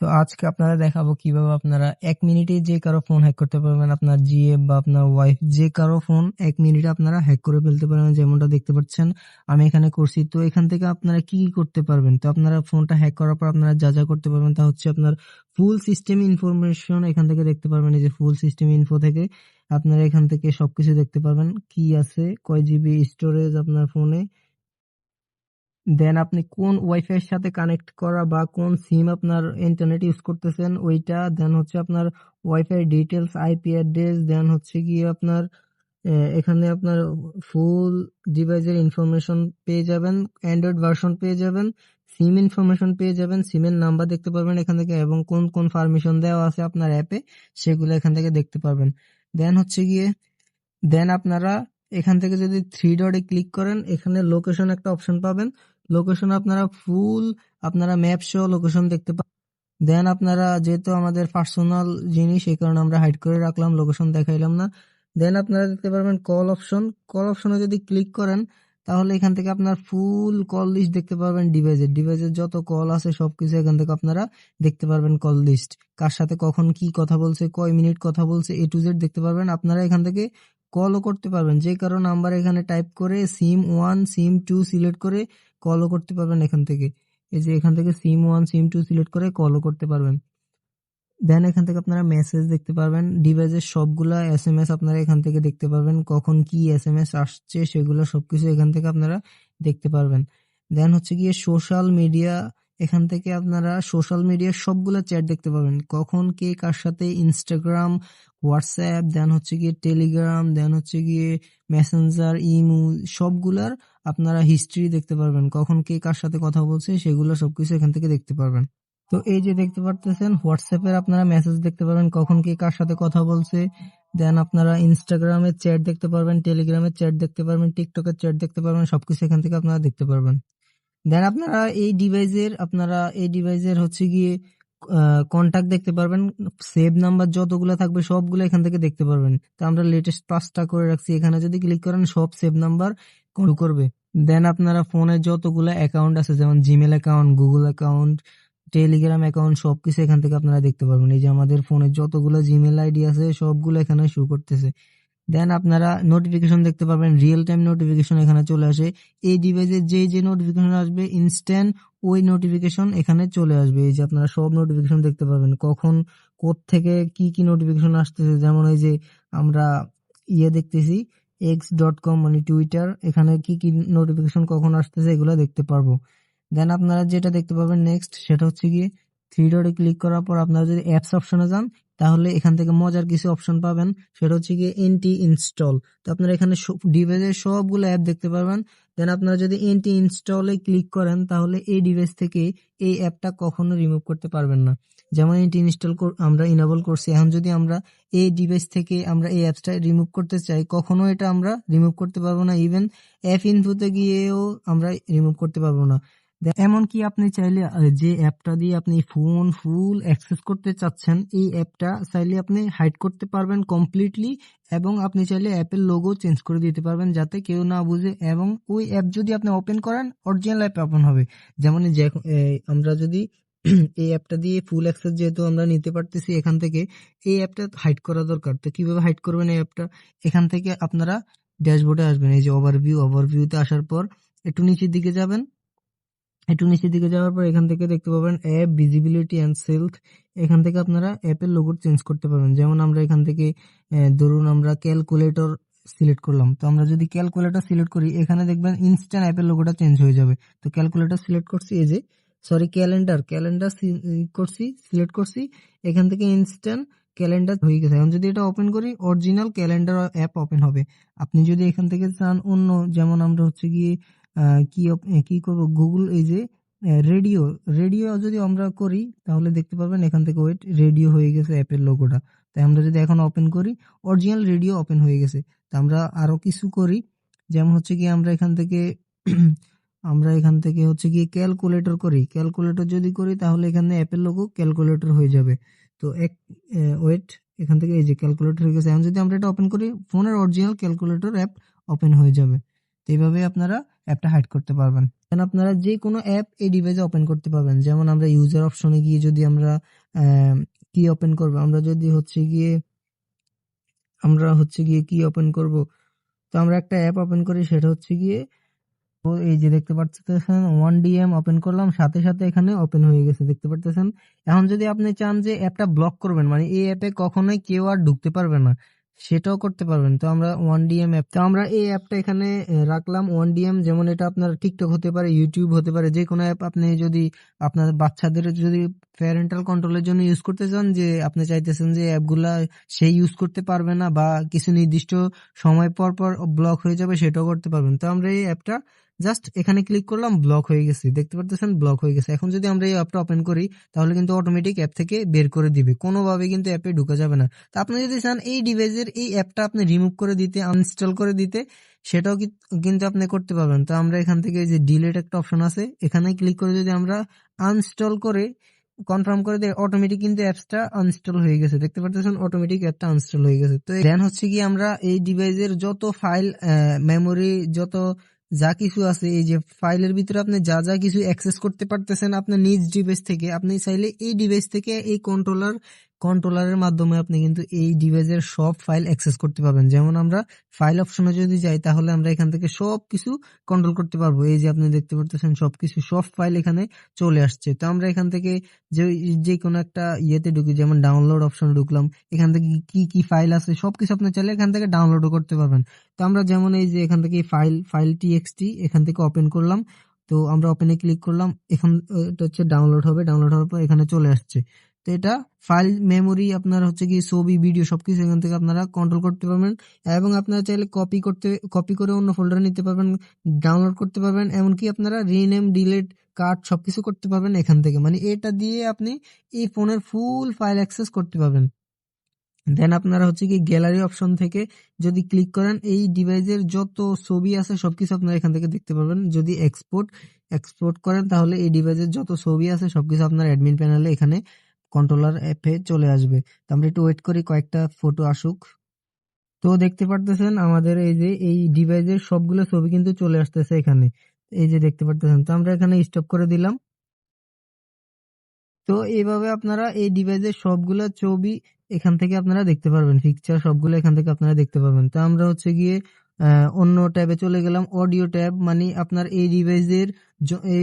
তো আজকে আপনারা দেখাবো কিভাবে আপনারা 1 মিনিটে যে কারো ফোন হ্যাক করতে পারবেন। আপনার জিএফ বা আপনার ওয়াইফ যে কারো ফোন 1 মিনিটে আপনারা হ্যাক করে ফেলতে পারবেন। যেমনটা দেখতে পাচ্ছেন আমি এখানে করছি। তো এখান থেকে আপনারা কি করতে পারবেন? তো আপনারা ফোনটা হ্যাক করার পর আপনারা যা করতে পারবেন তা হচ্ছে আপনার ফুল সিস্টেম ইনফরমেশন এখান থেকে দেখতে পারবেন। এই যে ফুল সিস্টেম ইনফো থেকে আপনারা এখান থেকে সবকিছু দেখতে পারবেন। কি আছে, কয় জিবি স্টোরেজ আপনার ফোনে, দেন আপনি কোন ওয়াইফাই এর সাথে কানেক্ট করা বা কোন সিম আপনার ইন্টারনেট ইউজ করতেছেন ওইটা, দেন হচ্ছে আপনার ওয়াইফাই ডিটেলস, আইপি অ্যাড্রেস, দেন হচ্ছে গিয়ে আপনার এখানে আপনার ফুল ডিভাইসের ইনফরমেশন পেয়ে যাবেন, অ্যান্ড্রয়েড ভার্সন পেয়ে যাবেন, সিম ইনফরমেশন পেয়ে যাবেন, সিমের নাম্বার দেখতে পারবেন এখান থেকে, এবং কোন কোন পারমিশন দেওয়া আছে আপনার অ্যাপে সেগুলো এখান থেকে দেখতে পারবেন। দেন হচ্ছে গিয়ে আপনারা এখান থেকে যদি থ্রি ডটে ক্লিক করেন এখানে লোকেশন একটা অপশন পাবেন। লোকেশন আপনারা ফুল আপনারা ম্যাপ সহ লোকেশন দেখতে পাবেন। দেন আপনারা, যেহেতু আমাদের পার্সোনাল জিনিস এই কারণে আমরা হাইড করে রাখলাম, লোকেশন দেখাইলাম না। দেন আপনারা দেখতে পারবেন কল অপশন। কল অপশনে যদি ক্লিক করেন তাহলে এখান থেকে আপনার ফুল কল লিস্ট দেখতে পারবেন। ডিভাইসের যত কল আছে সবকিছু এখান থেকে আপনারা দেখতে পারবেন। কল লিস্ট, কার সাথে কখন কি কথা বলছে, কয় মিনিট কথা বলছে, এ টু জেড দেখতে পারবেন। আপনারা এখান থেকে কলও করতে পারবেন, যে কারো নাম্বার এখানে টাইপ করে সিম 1 সিম 2 সিলেক্ট করে কলও করতে পারবেন এখান থেকে। এই যে এখান থেকে সিম 1 সিম 2 সিলেক্ট করে কলও করতে পারবেন। দেন এখান থেকে আপনারা মেসেজ দেখতে পারবেন। ডিভাইসের সবগুলা এসএমএস আপনারা এখান থেকে দেখতে পারবেন, কখন কি এসএমএস আসছে সেগুলো সবকিছু এখান থেকে আপনারা দেখতে পারবেন। দেন হচ্ছে গিয়ে সোশ্যাল মিডিয়া, এখান থেকে আপনারা সোশ্যাল মিডিয়ার সবগুলা চ্যাট দেখতে পাবেন, কখন কে কার সাথে, ইনস্টাগ্রাম, হোয়াটসঅ্যাপ, দেন হচ্ছে গিয়ে টেলিগ্রাম, দেন হচ্ছে গিয়ে মেসেঞ্জার, ইমো, সবগুলার আপনারা হিস্ট্রি দেখতে পারবেন, কখন কে কার সাথে কথা বলছে সেগুলো সবকিছু এখান থেকে দেখতে পারবেন। তো এই যে দেখতে পারতেছেন হোয়াটসঅ্যাপের আপনারা মেসেজ দেখতে পারবেন, কখন কে কার সাথে কথা বলছে। দেন আপনারা ইনস্টাগ্রামের চ্যাট দেখতে পারবেন, টেলিগ্রামের চ্যাট দেখতে পারবেন, টিকটকের চ্যাট দেখতে পারবেন, সবকিছু এখান থেকে আপনারা দেখতে পারবেন। দেন আপনারা এই ডিভাইসের হচ্ছে গিয়ে কন্টাক্ট দেখতে পারবেন, সেভ নাম্বার যতগুলো থাকবে সবগুলো এখান থেকে দেখতে পারবেন। তো আমরা লেটেস্ট 5টা করে রাখছি, এখানে যদি ক্লিক করেন সব সেভ নাম্বার কল করবে। দেন আপনারা ফোনে যতগুলো অ্যাকাউন্ট আছে, যেমন Gmail account, Google account, Telegram account, সবকিছু এখান থেকে আপনারা দেখতে পারবেন। এই যে আমাদের ফোনে যতগুলো জিমেল আইডি আছে সবগুলো এখানে শো করতেছে। দেন আপনারা নোটিফিকেশন দেখতে পারবেন, রিয়েল টাইম নোটিফিকেশন এখানে চলে আসে। এই ডিভাইসে যে নোটিফিকেশন আসবে ইনস্ট্যান্ট ওই নোটিফিকেশন এখানে চলে আসবে। এই যে আপনারা সব নোটিফিকেশন দেখতে পারবেন, কখন থেকে কি নোটিফিকেশন আসতেছে। যেমন এই যে আমরা দেখতেছি x.com মানে টুইটার, এখানে কি নোটিফিকেশন কখন আসতেছে এগুলো দেখতে পারবো। দেন আপনারা যেটা দেখতে পাবেন নেক্সট, সেটা হচ্ছে গিয়ে থ্রি ডটে ক্লিক করার পর আপনারা যদি অ্যাপস অপশনে যান তাহলে এখান থেকে মজার কিছু অপশন পাবেন, সেটা হচ্ছে গিয়ে এনটি ইনস্টল। তো আপনারা এখানে ডিভাইসের সবগুলো অ্যাপ দেখতে পারবেন। দেন আপনারা যদি এনটি ইনস্টলে ক্লিক করেন তাহলে এই ডিভাইস থেকে এই অ্যাপটা কখনো রিমুভ করতে পারবেন না। যেমন এনটি ইনস্টল আমরা ইনেবল করছি, এখন যদি আমরা এই ডিভাইস থেকে আমরা এই অ্যাপসটা রিমুভ করতে চাই কখনো এটা আমরা রিমুভ করতে পারবো না। ইভেন অ্যাপ ইনফোতে গিয়েও আমরা রিমুভ করতে পারবো না। এমনকি আপনি চাইলে যে অ্যাপটা দিয়ে আপনি ফোন ফুল অ্যাক্সেস করতে চাচ্ছেন এই অ্যাপটা চাইলে আপনি হাইড করতে পারবেন কমপ্লিটলি, এবং আপনি চাইলে অ্যাপের লোগো চেঞ্জ করে দিতে পারবেন যাতে কেউ না বুঝে, এবং ওই অ্যাপ যদি আপনি ওপেন করেন অরিজিনাল অ্যাপ ওপেন হবে। যেমন এই যে আমরা যদি এই অ্যাপটা দিয়ে ফুল অ্যাক্সেস যেহেতু আমরা নিতে পারতেছি এখান থেকে, এই অ্যাপটা হাইড করা দরকার। তো কিভাবে হাইড করবেন এই অ্যাপটা, এখান থেকে আপনারা ড্যাশবোর্ডে আসবেন, এই যে ওভারভিউতে আসার পর একটু নিচের দিকে যাবেন। যাওয়ার পর এখান থেকে দেখতে পাবেন অ্যাপ ভিজিবিলিটি অ্যান্ড সেলফ, এখান থেকে আপনারা অ্যাপের লোগো চেঞ্জ করতে পারবেন। যেমন আমরা এখান থেকে ধরুন আমরা ক্যালকুলেটর সিলেক্ট করলাম, তো আমরা যদি ক্যালকুলেটর সিলেক্ট করি এখানে দেখবেন ইনস্ট্যান্ট অ্যাপের লোগোটা চেঞ্জ হয়ে যাবে। তো ক্যালকুলেটর সিলেক্ট করছি, এই যে ক্যালেন্ডার সিলেক্ট করছি, এখান থেকে ইনস্ট্যান্ট ক্যালেন্ডার হয়ে গেছে। এখন যদি এটা ওপেন করি অরিজিনাল ক্যালেন্ডার অ্যাপ ওপেন হবে। আপনি যদি এখান থেকে চান অন্য, যেমন আমরা হচ্ছে গিয়ে কি করব, গুগল, এই যে রেডিও যদি আমরা করি তাহলে দেখতে পাবেন এখান থেকে ওয়েট রেডিও হয়ে গেছে অ্যাপের লোগোটা। তাই আমরা যদি এখন ওপেন করি অরিজিনাল রেডিও ওপেন হয়ে গেছে। তা আমরা আরো কিছু করি, যেমন হচ্ছে গিয়ে আমরা এখান থেকে হচ্ছে গিয়ে ক্যালকুলেটর যদি করি তাহলে এখানে অ্যাপের লোগো ক্যালকুলেটর হয়ে যাবে। তো ওয়েট, এখান থেকে এই যে ক্যালকুলেটর হয়ে গেছে। এখন যদি আমরা এটা ওপেন করি ফোনের অরিজিনাল ক্যালকুলেটর অ্যাপ ওপেন হয়ে যাবে। তো এইভাবে আপনারা অ্যাপটা হাইড করতে পারবেন। দেন আপনারা যে কোনো অ্যাপ এই ডিভাইসে ওপেন করতে পারবেন। যেমন আমরা ইউজার অপশনে গিয়ে যদি আমরা কি ওপেন করব, আমরা যদি হচ্ছে গিয়ে কি ওপেন করব, তো আমরা একটা অ্যাপ ওপেন করি, সেটা হচ্ছে গিয়ে তো এই যে দেখতে পাচ্ছেন 1DM ওপেন করলাম, সাথে সাথে এখানে ওপেন হয়ে গেছে, দেখতে পাচ্ছেন। এখন যদি আপনি চান যে অ্যাপটা ব্লক করবেন, মানে এই অ্যাপে কখনোই কেউ আর ঢুকতে পারবে না, সেটাও করতে পারবেন। তো আমরা 1DM অ্যাপ, তো আমরা এই অ্যাপটা এখানে রাখলাম 1DM। যেমন এটা আপনার টিকটক হতে পারে, ইউটিউব হতে পারে, যে কোনো অ্যাপ আপনি যদি আপনার বাচ্চাদের যদি প্যারেন্টাল কন্ট্রোলের জন্য ইউজ করতে চান, যে আপনি চাইতেছেন যে অ্যাপগুলা সে ইউজ করতে পারবে না বা কিছু নির্দিষ্ট সময় পর পর ব্লক হয়ে যাবে, সেটাও করতে পারবেন। তো আমরা এই অ্যাপটা জাস্ট এখানে ক্লিক করলাম, ব্লক হয়ে গেছে, দেখতে পারতেছেন ব্লক হয়ে গেছে। এখন যদি আমরা এই অ্যাপটা ওপেন করি, তাহলে কিন্তু অটোমেটিক অ্যাপ থেকে বের করে দিবে, কোনোভাবে কিন্তু অ্যাপে ঢোকা যাবে না। তো আপনি যদি চান এই ডিভাইসের এই অ্যাপটা আপনি রিমুভ করে দিতে, আনইনস্টল করে দিতে, সেটাও কিন্তু আপনি করতে পারবেন। তো আমরা এখান থেকে যে ডিলিট একটা অপশন আছে, এখানে ক্লিক করে যদি আমরা আনইনস্টল করে কনফার্ম করে দেয়, অটোমেটিক কিন্তু অ্যাপসটা আনইনস্টল হয়ে গেছে, দেখতে পাচ্ছেন অটোমেটিক অ্যাপটা আনইনস্টল হয়ে গেছে। তো দেন হচ্ছে কি আমরা এই ডিভাইসের যত ফাইল, মেমোরি, যত যা কিছু আছে, এই যে ফাইলের ভিতরে আপনি যা যা কিছু অ্যাক্সেস করতে পারতেছেন আপনার নিজ ডিভাইস থেকে, আপনি চাইলে এই ডিভাইস থেকে এই কন্ট্রোলারের মাধ্যমে আপনি কিন্তু এই ডিভাইসের সব ফাইল অ্যাক্সেস করতে পারবেন। যেমন আমরা ফাইল অপশনে যদি যাই, তাহলে আমরা এখান থেকে সব কিছু কন্ট্রোল করতে পারবো। এই যে আপনি দেখতে পারতেছেন সবকিছু, সব ফাইল এখানে চলে আসছে। তো আমরা এখান থেকে যে কোনো একটা ইয়েতে ঢুকি, যেমন ডাউনলোড অপশনে ঢুকলাম, এখান থেকে কি কি ফাইল আছে সবকিছু আপনি চাইলে এখান থেকে ডাউনলোডও করতে পারবেন। তো আমরা যেমন এই যে এখান থেকে ফাইল টিএক্সটি এখান থেকে ওপেন করলাম, তো আমরা ওপেনে ক্লিক করলাম, এখন এটা হচ্ছে ডাউনলোড হবে, ডাউনলোড হওয়ার পর এখানে চলে আসছে। তো এটা ফাইল, মেমোরি, আপনার হচ্ছে কি ছবি, ভিডিও সবকিছু এখান থেকে আপনারা কন্ট্রোল করতে পারবেন। এবং আপনারা চাইলে কপি করে অন্য ফোল্ডারে নিতে পারবেন, ডাউনলোড করতে পারবেন, এমনকি আপনারা রিনেম, ডিলিট, কাট সবকিছু করতে পারবেন এখান থেকে। মানে এটা দিয়ে আপনি এই ফোনের ফুল ফাইল অ্যাক্সেস করতে পারবেন। দেন আপনারা হচ্ছে কি গ্যালারি অপশন থেকে যদি ক্লিক করেন, এই ডিভাইসের যত ছবি আছে সবকিছু আপনারা এখান থেকে দেখতে পারবেন। যদি এক্সপোর্ট করেন, তাহলে এই ডিভাইসের যত ছবি আছে সবকিছু আপনার অ্যাডমিন প্যানেলে এখানে কন্ট্রোলার অ্যাপে চলে আসবে। তো আমরা একটু ওয়েট করি, কয়েকটা ফটো আসুক। তো দেখতে পারতেছেন আমাদের এই যে এই ডিভাইসের সবগুলো ছবি কিন্তু চলে আসতেছে এখানে, এই যে দেখতে পারতেছেন। তো আমরা এখানে স্টপ করে দিলাম। তো এইভাবে আপনারা এই ডিভাইসের সবগুলা ছবি এখান থেকে আপনারা দেখতে পারবেন, পিকচার সবগুলো এখান থেকে আপনারা দেখতে পারবেন। তো আমরা হচ্ছে গিয়ে অন্য ট্যাবে চলে গেলাম, অডিও ট্যাব, মানে আপনার এই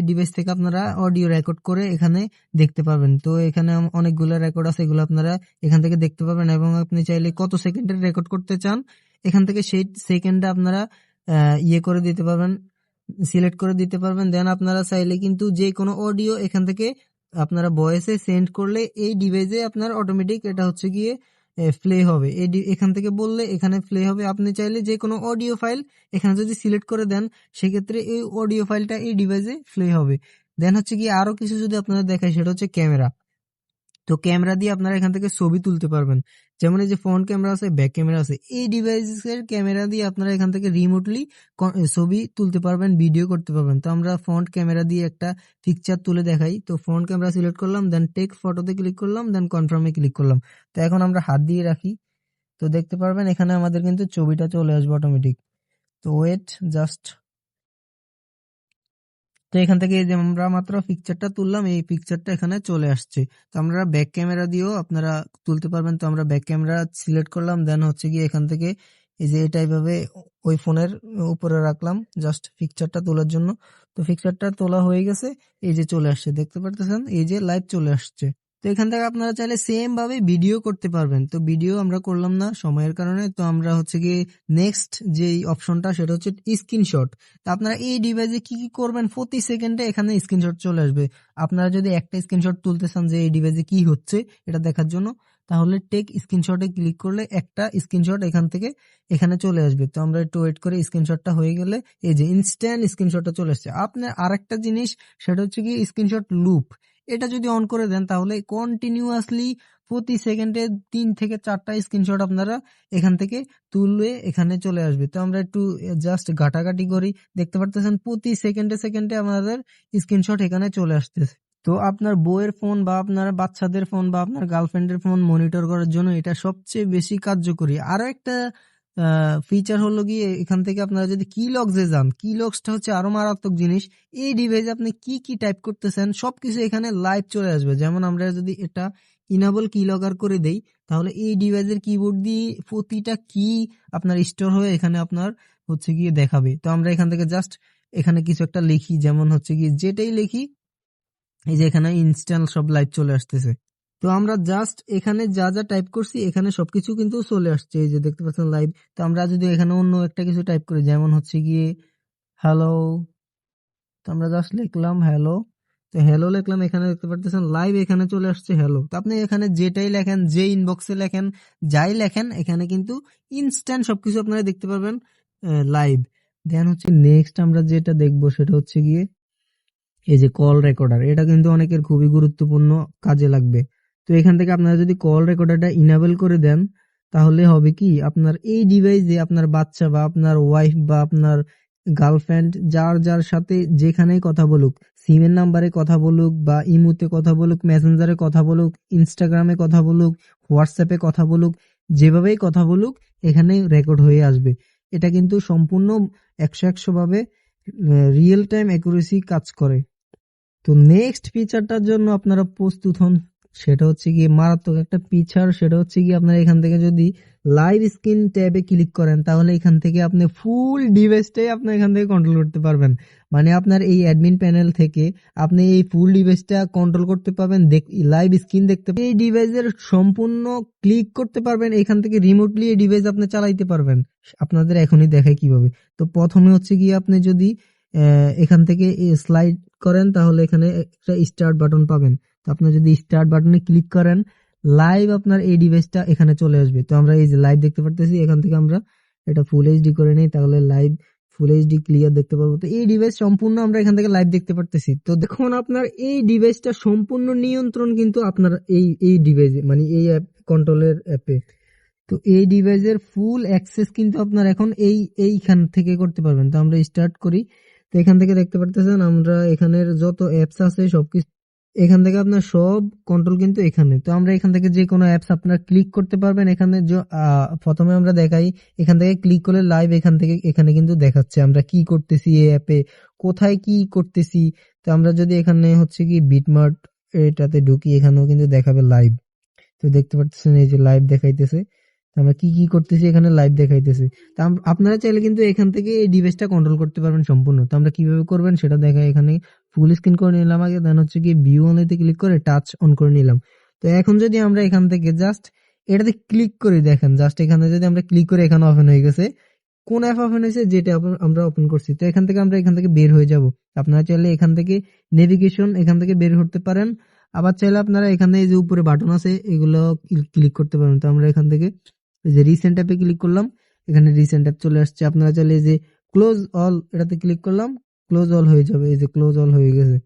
ডিভাইস থেকে আপনারা অডিও রেকর্ড করে এখানে দেখতে পারবেন। তো এখানে অনেকগুলো রেকর্ড আছে, এগুলো আপনারা এখান থেকে দেখতে পারবেন। এবং আপনি চাইলে কত সেকেন্ডের রেকর্ড করতে চান, এখান থেকে সেই সেকেন্ডে আপনারা ইয়ে করে দিতে পারবেন, সিলেক্ট করে দিতে পারবেন। দেন আপনারা চাইলে কিন্তু যে কোনো অডিও এখান থেকে আপনারা ভয়েসে সেন্ড করলে এই ডিভাইসে আপনার অটোমেটিক এটা হচ্ছে গিয়ে প্লে হবে। এখান থেকে বললে এখানে প্লে হবে। আপনি চাইলে যে কোনো অডিও ফাইল এখানে যদি সিলেক্ট করে দেন, সেক্ষেত্রে এই অডিও ফাইলটা এই ডিভাইসে প্লে হবে। দেন হচ্ছে গিয়ে আরো কিছু যদি আপনাদের দেখায়, সেটা হচ্ছে ক্যামেরা। তো ক্যামেরা দিয়ে আপনারা এখান থেকে ছবি তুলতে পারবেন। যেমন এই যে ফ্রন্ট ক্যামেরা আছে, ব্যাক ক্যামেরা আছে, এই ডিভাইসের ক্যামেরা দিয়ে আপনারা এখান থেকে রিমোটলি ছবি তুলতে পারবেন, ভিডিও করতে পারবেন। তো আমরা ফ্রন্ট ক্যামেরা দিয়ে একটা পিকচার তুলে দেখাই। তো ফ্রন্ট ক্যামেরা সিলেক্ট করলাম, দেন টেক ফটোতে ক্লিক করলাম, দেন কনফার্মে ক্লিক করলাম। তো এখন আমরা হাত দিয়ে রাখি, তো দেখতে পারবেন এখানে আমাদের কিন্তু ছবিটা চলে আসবে অটোমেটিক। তো ওয়েট জাস্ট। তো এখান থেকে এই যে আমরা মাত্র পিকচারটা তুললাম, এই পিকচারটা এখানে চলে আসছে। তো আমরা ব্যাক ক্যামেরা দিয়েও আপনারা তুলতে পারবেন। তো আমরা ব্যাক ক্যামেরা সিলেক্ট করলাম, দেন হচ্ছে গিয়ে এখান থেকে এই যে এটা এইভাবে ওই ফোনের উপরে রাখলাম জাস্ট পিকচারটা তোলার জন্য। তো পিকচারটা তোলা হয়ে গেছে, এই যে চলে আসছে, দেখতে পারতেছেন এই যে লাইভ চলে আসছে। তো এখান থেকে আপনারা চাইলে সেম ভাবে ভিডিও করতে পারবেন। তো ভিডিও আমরা করলাম না সময়ের কারণে। তো আমরা হচ্ছে গিয়ে নেক্সট যে অপশনটা, সেটা হচ্ছে স্ক্রিনশট। তা আপনারা এই ডিভাইসে কি কি করবেন, প্রতি সেকেন্ডে এখানে স্ক্রিনশট চলে আসবে। আপনারা যদি একটা স্ক্রিনশট তুলতে চান যে এই ডিভাইসে কি হচ্ছে এটা দেখার জন্য, তাহলে টেক স্ক্রিনশটে ক্লিক করলে একটা স্ক্রিনশট এখান থেকে এখানে চলে আসবে। তো আমরা একটু ওয়েট করে স্ক্রিনশটটা হয়ে গেলে এই যে ইনস্ট্যান্ট স্ক্রিনশটটা চলে আসছে। আপনার আরেকটা জিনিস, সেটা হচ্ছে কি স্ক্রিনশট লুপ। এটা যদি অন করে দেন, তাহলে কন্টিনিউয়াসলি প্রতি সেকেন্ডে 3 থেকে 4টা স্ক্রিনশট আপনারা এখান থেকে তুললে এখানে চলে আসবে। তো আমরা একটু জাস্ট ঘাটাঘাটি করি, দেখতে পারতেছেন প্রতি সেকেন্ডে সেকেন্ডে আমাদের স্ক্রিনশট এখানে চলে আসতেছে। তো আপনার বউয়ের ফোন বা আপনার বাচ্চাদের ফোন বা আপনার গার্লফ্রেন্ডের ফোন মনিটর করার জন্য এটা সবচেয়ে বেশি কার্যকরী। আরো একটা ফিচার হলো গিয়ে এখান থেকে আপনারা যদি কিলক্সে যান, কিলক্সটা হচ্ছে আরো মারাত্মক জিনিস। এই ডিভাইসে আপনি কি টাইপ করতেছেন সবকিছু এখানে লাইভ চলে আসবে। যেমন আমরা যদি এটা ইনাবল কিলগার করে দেই, তাহলে এই ডিভাইসের কিবোর্ড দিয়ে প্রতিটা কি আপনার স্টোর হয়ে এখানে আপনার হচ্ছে গিয়ে দেখাবে। তো আমরা এখান থেকে জাস্ট এখানে কিছু একটা লিখি, যেমন হচ্ছে গিয়ে যেটাই লিখি, এই যে এখানে ইনস্ট্যান্ট সব লাইভ চলে আসতেছে। তো আমরা জাস্ট এখানে যা টাইপ করছি এখানে সবকিছু কিন্তু চলে আসছে, এই যে দেখতে পাচ্ছেন লাইভ। তো আমরা যদি এখানে অন্য একটা কিছু টাইপ করি, যেমন হচ্ছে গিয়ে হ্যালো, তো আমরা জাস্ট লিখলাম হ্যালো। তো হ্যালো লিখলাম, এখানে দেখতে পাচ্ছেন লাইভ এখানে চলে আসছে হ্যালো। তো আপনি এখানে যেটাই লেখেন, যে ইনবক্সে লেখেন, যাই লেখেন, এখানে কিন্তু ইনস্ট্যান্ট সবকিছু আপনারা দেখতে পারবেন লাইভ। দেন হচ্ছে নেক্সট আমরা যেটা দেখবো সেটা হচ্ছে গিয়ে এই যে কল রেকর্ডার। এটা কিন্তু অনেকের খুবই গুরুত্বপূর্ণ, কাজে লাগবে। তো এখান থেকে আপনারা যদি কল রেকর্ডারটা ইনেবল করে দেন, তাহলে হবে কি আপনার এই ডিভাইসে আপনার বাচ্চা বা আপনার ওয়াইফ বা আপনার গার্লফ্রেন্ড যার সাথে যেখানেই কথা বলুক, সিমের নাম্বারে কথা বলুক বা ইমুতে কথা বলুক, মেসেঞ্জারে কথা বলুক, ইনস্টাগ্রামে কথা বলুক, হোয়াটসঅ্যাপে কথা বলুক, যেভাবেই কথা বলুক এখানে রেকর্ড হয়ে আসবে। এটা কিন্তু সম্পূর্ণ 100 ভাবে রিয়েল টাইম অ্যাকুরেসি কাজ করে। তো নেক্সট ফিচারটার জন্য আপনারা প্রস্তুত হন, সেটা হচ্ছে গিয়ে মারাত্মক একটা ফিচার। সেটা হচ্ছে গিয়ে আপনারা এখান থেকে যদি লাইভ স্ক্রিন ট্যাবে ক্লিক করেন, তাহলে এখান থেকে আপনি ফুল ডিভাইসটাই আপনি এখান থেকে কন্ট্রোল করতে পারবেন। মানে আপনার এই অ্যাডমিন প্যানেল থেকে আপনি এই ফুল ডিভাইসটা কন্ট্রোল করতে পারবেন, লাইভ স্ক্রিন দেখতে পারবেন, এই ডিভাইসের সম্পূর্ণ ক্লিক করতে পারবেন, এখান থেকে রিমোটলি এই ডিভাইস আপনি চালাইতে পারবেন। আপনাদের এখনই দেখাই কিভাবে। তো প্রথমে হচ্ছে গিয়ে আপনি যদি এখান থেকে স্লাইড করেন, তাহলে এখানে একটা স্টার্ট বাটন পাবেন। তো আপনি যদি স্টার্ট বাটনে ক্লিক করেন, লাইভ আপনার এই ডিভাইসটা এখানে চলে আসবে। তো আমরা এই যে লাইভ দেখতে পারতেছি, এখান থেকে আমরা এটা ফুল এইচডি করে নেই, তাহলে লাইভ ফুল এইচডি ক্লিয়ার দেখতে পারবো। তো এই ডিভাইস সম্পূর্ণ আমরা এখান থেকে লাইভ দেখতে পারতেছি। তো দেখুন আপনার এই ডিভাইসটা সম্পূর্ণ নিয়ন্ত্রণ কিন্তু আপনার এই ডিভাইসে, মানে এই অ্যাপ কন্ট্রোলের অ্যাপে। তো এই ডিভাইসের ফুল অ্যাক্সেস কিন্তু আপনার এখন এইখান থেকে করতে পারবেন। তো আমরা স্টার্ট করি। তো এখান থেকে দেখতে পারতেছেন আমরা এখানের যত অ্যাপস আছে সবকিছু এখান থেকে আপনার সব কন্ট্রোল কিন্তু এখানে। তো আমরা এখান থেকে যে কোনো অ্যাপস আপনারা ক্লিক করতে পারবেন। এখানে প্রথমে আমরা দেখাই, এখান থেকে ক্লিক করলে লাইভ এখান থেকে এখানে কিন্তু দেখাচ্ছে আমরা কি করতেছি এই অ্যাপে, কোথায় কি করতেছি। তো আমরা যদি এখানে হচ্ছে কি বিটমার্ট এটাতে ঢুকি, এখানেও কিন্তু দেখাবে লাইভ। তো দেখতে পাচ্ছেন এই যে লাইভ দেখাইতেছে, আমরা কি করতেছি এখানে লাইভ দেখাইতেছে। তা আপনারা চাইলে কিন্তু এখান থেকে এই ডিভাইসটা কন্ট্রোল করতে পারবেন সম্পূর্ণ। তো আমরা কিভাবে করবেন সেটা দেখাই। এখানে ফুল স্ক্রিন করে নিলাম আগে, দেন হচ্ছে কি ভিউ অনলিতে ক্লিক করে টাচ অন করে নিলাম। তো এখন যদি আমরা এখান থেকে জাস্ট এটাতে ক্লিক করি, দেখেন জাস্ট এখানে যদি আমরা ক্লিক করে এখানে ওপেন হয়ে গেছে। কোন অ্যাপ ওপেন হয়েছে? যেটা আমরা ওপেন করছি। তো এখান থেকে আমরা এখান থেকে বের হয়ে যাব। আপনারা চাইলে এখান থেকে নেভিগেশন এখান থেকে বের করতে পারেন। আবার চাইলে আপনারা এখানে এই যে উপরে বাটন আছে এগুলো ক্লিক করতে পারেন। তো আমরা এখান থেকে এই যে রিসেন্ট অ্যাপে ক্লিক করলাম, এখানে রিসেন্ট অ্যাপ চলে আসছে। আপনারা চাইলে এই যে ক্লোজ অল এটাতে ক্লিক করলাম, ক্লোজ অল হয়ে যাবে। এই যে ক্লোজ অল হয়ে গেছে।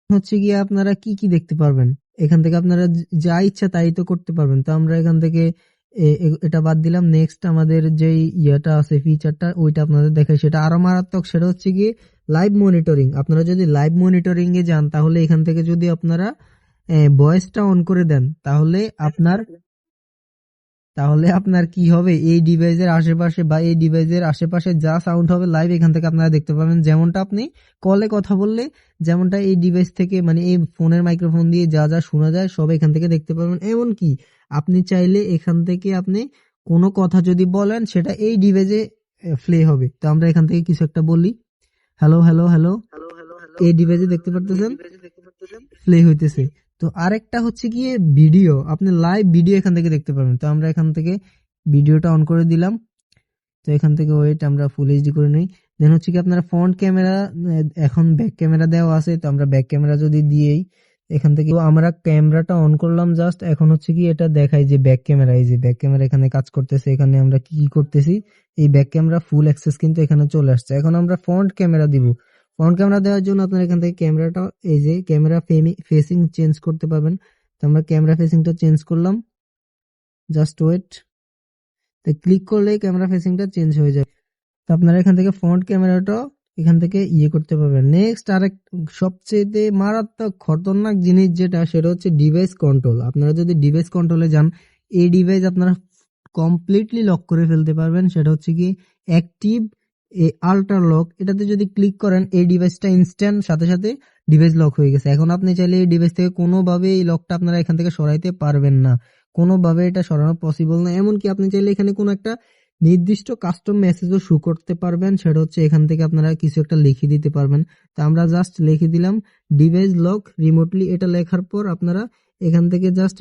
হচ্ছে গিয়ে আপনারা কি দেখতে পারবেন, এখান থেকে আপনারা যা ইচ্ছা তাই তো করতে পারবেন। তো আমরা এখান থেকে এটা বাদ দিলাম। নেক্সট আমাদের যেই ইয়েটা আছে ফিচারটা ওইটা আপনাদের দেখাই, সেটা আরো মারাত্মক। সেটা হচ্ছে গিয়ে লাইভ মনিটরিং। আপনারা যদি লাইভ মনিটরিং এ যান, তাহলে এখান থেকে যদি আপনারা ভয়েসটা অন করে দেন, তাহলে আপনার কি হবে, এই ডিভাইসের আশেপাশে বা এই ডিভাইসের আশেপাশে যা সাউন্ড হবে লাইভ এখান থেকে আপনারা দেখতে পাবেন। যেমনটা আপনি কলে কথা বললে যেমনটা এই ডিভাইস থেকে, মানে এই ফোনের মাইক্রোফোন দিয়ে যা শোনা যায় সব এখান থেকে দেখতে পাবেন। এমনকি আপনি চাইলে এখান থেকে আপনি কোনো কথা যদি বলেন সেটা এই ডিভাইসে প্লে হবে। তো আমরা এখান থেকে কিছু একটা বলি, হ্যালো হ্যালো হ্যালো, এই ডিভাইসে দেখতে পারতেছেন প্লে হইতেছে। তো আরেকটা হচ্ছে গিয়ে ভিডিও, আপনি লাইভ ভিডিও এখান থেকে দেখতে পাবেন। তো আমরা এখান থেকে ভিডিওটা অন করে দিলাম। তো এখান থেকে ওয়েট আমরা ফুল এইচডি করে নেই। দেন হচ্ছে কি আপনারা ফ্রন্ট ক্যামেরা, এখন ব্যাক ক্যামেরা দেওয়া আছে। তো আমরা ব্যাক ক্যামেরা যদি দিয়েই এখান থেকে আমরা ক্যামেরাটা অন করলাম জাস্ট, এখন হচ্ছে কি এটা দেখাই যে ব্যাক ক্যামেরা, এই যে ব্যাক ক্যামেরা এখানে কাজ করতেছে। এখানে আমরা কি করতেছি, এই ব্যাক ক্যামেরা ফুল অ্যাক্সেস কিন্তু এখানে চলে আসছে। এখন আমরা ফ্রন্ট ক্যামেরা দিব। ফ্রন্ট ক্যামেরা দেওয়ার জন্য আপনার এখান থেকে ক্যামেরাটা, এই যে ক্যামেরা ফেসিং চেঞ্জ করতে পারবেন। তো আমরা ক্যামেরা ফেসিংটা চেঞ্জ করলাম, জাস্ট ওয়েট। তো ক্লিক করলেই ক্যামেরা ফেসিংটা চেঞ্জ হয়ে যাবে। তো আপনারা এখান থেকে ফ্রন্ট ক্যামেরাটা এখান থেকে করতে পারবেন। নেক্সট আরেক সবচেয়ে মারাত্মক খতরনাক জিনিস যেটা, সেটা হচ্ছে ডিভাইস কন্ট্রোল। আপনারা যদি ডিভাইস কন্ট্রোলে যান, এই ডিভাইস আপনারা কমপ্লিটলি লক করে ফেলতে পারবেন, সেটা হচ্ছে কি অ্যাক্টিভ আল্ট্রা লক। এটাতে যদি ক্লিক করেন এই ডিভাইসটা ইনস্ট্যান্ট সাথে সাথে ডিভাইস লক হয়ে গেছে। এখন আপনি চাইলে এই ডিভাইস থেকে কোনোভাবে এই লকটা আপনারা এখান থেকে সরাইতে পারবেন না, কোনোভাবে এটা সরানো পসিবল না। এমনকি আপনি চাইলে এখানে কোনো একটা নির্দিষ্ট কাস্টম মেসেজও শো করতে পারবেন, সেটা হচ্ছে এখান থেকে আপনারা কিছু একটা লিখে দিতে পারবেন। তো আমরা জাস্ট লিখে দিলাম ডিভাইস লক রিমোটলি। এটা লেখার পর আপনারা এখান থেকে জাস্ট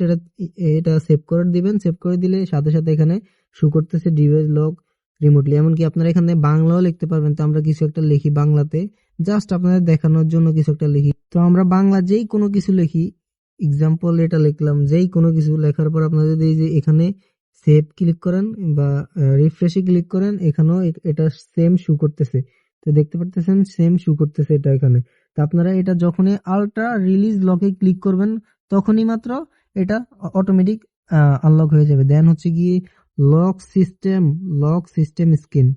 এটা সেভ করে দিবেন। সেভ করে দিলে সাথে সাথে এখানে শো করতেছে ডিভাইস লক রিমোটলি। এমনকি আপনারা এখানে বাংলাও লিখতে পারবেন। তো আমরা কিছু একটা লিখি বাংলাতে, জাস্ট আপনাদের দেখানোর জন্য কিছু একটা লিখি। তো আমরা বাংলা যেই কোনো কিছু লিখি, এক্সাম্পল এটা লিখলাম, যেই কোনো কিছু লেখার পর আপনারা যদি এই যে এখানে সেভ ক্লিক করেন বা রিফ্রেশে ক্লিক করেন, এখানেও এটা সেম শো করতেছে। তো দেখতে পারতেছেন সেম শো করতেছে এটা এখানে। তো আপনারা এটা যখনই আল্ট্রা রিলিজ লকে ক্লিক করবেন তখনই মাত্র এটা অটোমেটিক আনলক হয়ে যাবে। দেন হচ্ছে গিয়ে লক সিস্টেম স্ক্রিন,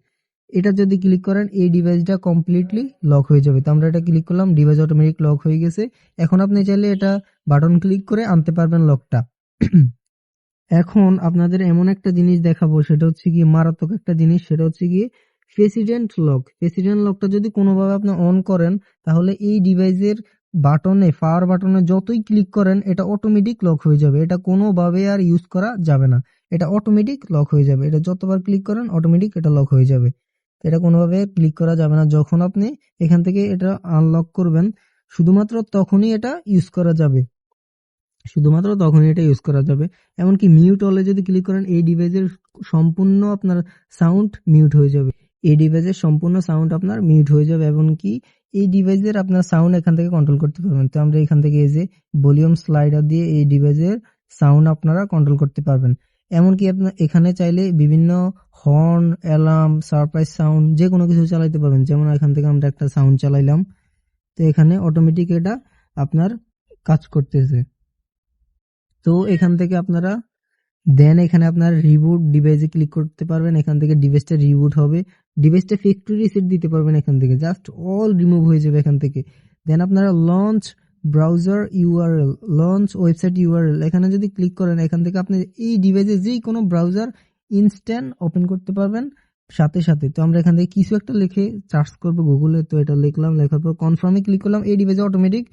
এটা যদি ক্লিক করেন এই ডিভাইসটা কমপ্লিটলি লক হয়ে যাবে। তো আমরা এটা ক্লিক করলাম, ডিভাইস অটোমেটিক লক হয়ে গেছে। এখন আপনি চাইলে এটা বাটন ক্লিক করে আনতে পারবেন লকটা। এখন আপনাদের এমন একটা জিনিস দেখাবো, সেটা হচ্ছে গিয়ে মারাত্মক একটা জিনিস, সেটা হচ্ছে গিয়ে প্রেসিডেন্ট লক। প্রেসিডেন্ট লকটা যদি কোনোভাবে আপনি অন করেন তাহলে এই ডিভাইসের বাটনে, পাওয়ার বাটনে যতই ক্লিক করেন এটা অটোমেটিক লক হয়ে যাবে। এটা কোনোভাবে আর ইউজ করা যাবে না, এটা অটোমেটিক লক হয়ে যাবে। এটা যতবার ক্লিক করেন অটোমেটিক এটা লক হয়ে যাবে। এটা কোনোভাবে ক্লিক করা যাবে না। যখন আপনি এখান থেকে এটা আনলক করবেন শুধুমাত্র তখনই এটা ইউজ করা যাবে, শুধুমাত্র তখনই এটা ইউজ করা যাবে। এমনকি মিউট অলে যদি ক্লিক করেন এই ডিভাইসের সম্পূর্ণ আপনার সাউন্ড মিউট হয়ে যাবে। এই ডিভাইসের সম্পূর্ণ সাউন্ড আপনার মিউট হয়ে যাবে। এমনকি এই ডিভাইসের আপনার সাউন্ড এখান থেকে কন্ট্রোল করতে পারবেন। তো আমরা এখান থেকে এই যে ভলিউম স্লাইডার দিয়ে এই ডিভাইসের সাউন্ড আপনারা কন্ট্রোল করতে পারবেন। এমনকি আপনার এখানে চাইলে বিভিন্ন হর্ন, অ্যালার্ম, সারপ্রাইজ সাউন্ড যে কোনো কিছু চালাইতে পারবেন। যেমন এখান থেকে আমরা একটা সাউন্ড চালাইলাম, তো এখানে অটোমেটিক এটা আপনার কাজ করতেছে। তো এখান থেকে আপনারা দেন এখানে আপনার রিবুট ডিভাইসে ক্লিক করতে পারবেন। এখান থেকে ডিভাইসটা রিবুট হবে, ডিভাইসটা ফ্যাক্টরি রিসেট দিতে পারবেন। এখান থেকে জাস্ট অল রিমুভ হয়ে যাবে এখান থেকে। দেন আপনারা launch browser URL, launch website URL, এখানে যদি ক্লিক করেন এখান থেকে আপনি এই ডিভাইসে যেই কোনো ব্রাউজার ইনস্ট্যান্ট ওপেন করতে পারবেন সাথে সাথে। তো আমরা এখান থেকে কিছু একটা লিখে সার্চ করবো গুগলে, তো এটা লিখলাম, লেখার পর কনফার্মে ক্লিক করলাম, এই ডিভাইসে অটোমেটিক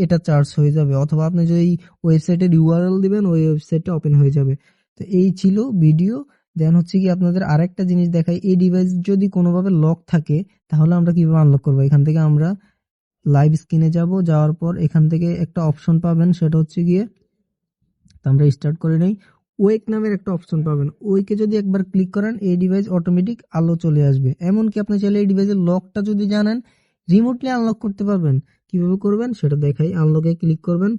এটা চার্জ হয়ে যাবে। অথবা আপনি যদি ওয়েবসাইটের ইউআরএল দিবেন ওই ওয়েবসাইটটা ওপেন হয়ে যাবে। তো এই ছিল ভিডিও। দেন হচ্ছে কি আপনাদের আরেকটা জিনিস দেখাই, এই ডিভাইস যদি কোনোভাবে লক থাকে তাহলে আমরা কিভাবে আনলক করবো। এখান থেকে আমরা লাইভ স্ক্রিনে যাব, যাওয়ার পর এখান থেকে একটা অপশন পাবেন, সেটা হচ্ছে গিয়ে, তো আমরা স্টার্ট করে নেই, ওয়েক নামের একটা অপশন পাবেন। ওয়েকে যদি একবার ক্লিক করেন এই ডিভাইস অটোমেটিক আলো চলে আসবে। এমনকি আপনি চাইলে এই ডিভাইসের লকটা যদি জানেন রিমোটলি আনলক করতে পারবেন। কিভাবে করবেন সেটা দেখাই। আনলকে ক্লিক করবেন,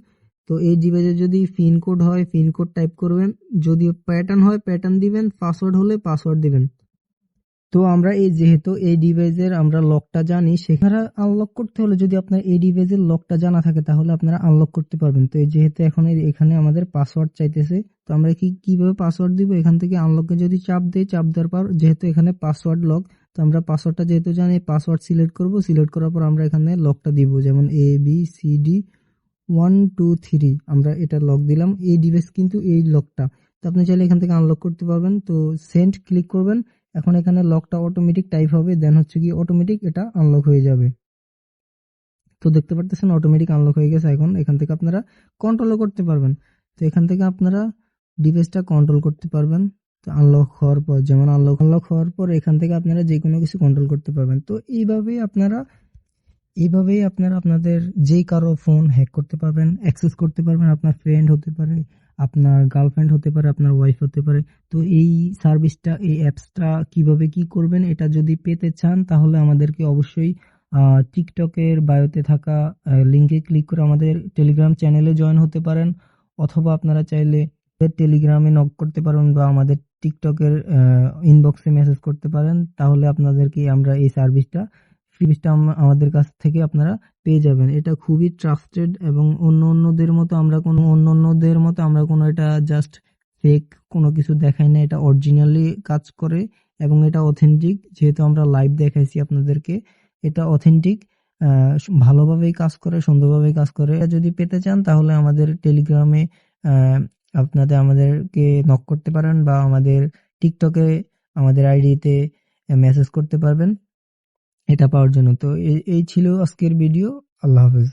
তো এই ডিভাইসে যদি পিন কোড হয় পিন কোড টাইপ করবেন, যদি প্যাটার্ন হয় প্যাটার্ন দিবেন, পাসওয়ার্ড হলে পাসওয়ার্ড দিবেন। তো আমরা যেহেতু এই ডিভাইসের আমরা লকটা জানি, সেখানে আনলক করতে হলে যদি আপনার এই ডিভাইসের লকটা জানা থাকে তাহলে আপনারা আনলক করতে পারবেন। তো যেহেতু এখন এখানে আমাদের পাসওয়ার্ড চাইতেছে, তো আমরা কিভাবে পাসওয়ার্ড দিব, এখান থেকে আনলকে যদি চাপ দেই, চাপ দেওয়ার পর যেহেতু এখানে পাসওয়ার্ড লক, তো আমরা পাসওয়ার্ডটা যেহেতু জানি পাসওয়ার্ড সিলেক্ট করব। সিলেক্ট করার পর আমরা এখানে লকটা দিব, যেমন ABCD123 আমরা এটা লক দিলাম। এই ডিভাইস কিন্তু এই লকটা, তো আপনি চাইলে এখান থেকে আনলক করতে পারবেন। তো সেন্ড ক্লিক করবেন, এখন এখানে লকটা অটোমেটিক টাইপ হবে, দেন হচ্ছে কি অটোমেটিক এটা আনলক হয়ে যাবে। তো দেখতে পারতেছেন অটোমেটিক আনলক হয়ে গেছে। এখন এখান থেকে আপনারা কন্ট্রোলও করতে পারবেন। তো এখান থেকে আপনারা ডিভাইসটা কন্ট্রোল করতে পারবেন। তো আনলক হওয়ার পর, যেমন আনলক হওয়ার পর এখান থেকে আপনারা যে কোনো কিছু কন্ট্রোল করতে পারবেন। তো এইভাবেই আপনারা আপনাদের যে কারো ফোন হ্যাক করতে পারবেন, অ্যাক্সেস করতে পারবেন। আপনার ফ্রেন্ড হতে পারে, আপনার গার্লফ্রেন্ড হতে পারে, আপনার ওয়াইফ হতে পারে। তো এই সার্ভিসটা, এই অ্যাপসটা কিভাবে কি করবেন এটা যদি পেতে চান তাহলে আমাদেরকে অবশ্যই টিকটকের বায়োতে থাকা লিঙ্কে ক্লিক করে আমাদের টেলিগ্রাম চ্যানেলে জয়েন হতে পারেন। অথবা আপনারা চাইলে টেলিগ্রামে নক করতে পারেন বা আমাদের টিকটকের ইনবক্সে মেসেজ করতে পারেন। তাহলে আপনাদেরকে আমরা এই সার্ভিসটা আমাদের কাছ থেকে আপনারা পেয়ে যাবেন। এটা খুবই ট্রাস্টেড এবং অন্যদের মতো আমরা কোনো এটা জাস্ট ফেক কোনো কিছু দেখাই না। এটা অরিজিনালি কাজ করে এবং এটা অথেন্টিক। যেহেতু আমরা লাইভ দেখাইছি আপনাদেরকে, এটা অথেন্টিক, ভালোভাবেই কাজ করে, সুন্দরভাবেই কাজ করে। এটা যদি পেতে চান তাহলে আমাদের টেলিগ্রামে আপনাদের আমাদেরকে নক করতে পারেন বা আমাদের টিকটকে আমাদের আইডিতে মেসেজ করতে পারবেন এটা পাওয়ার জন্য। তো এই ছিল আজকের ভিডিও। আল্লাহ হাফেজ।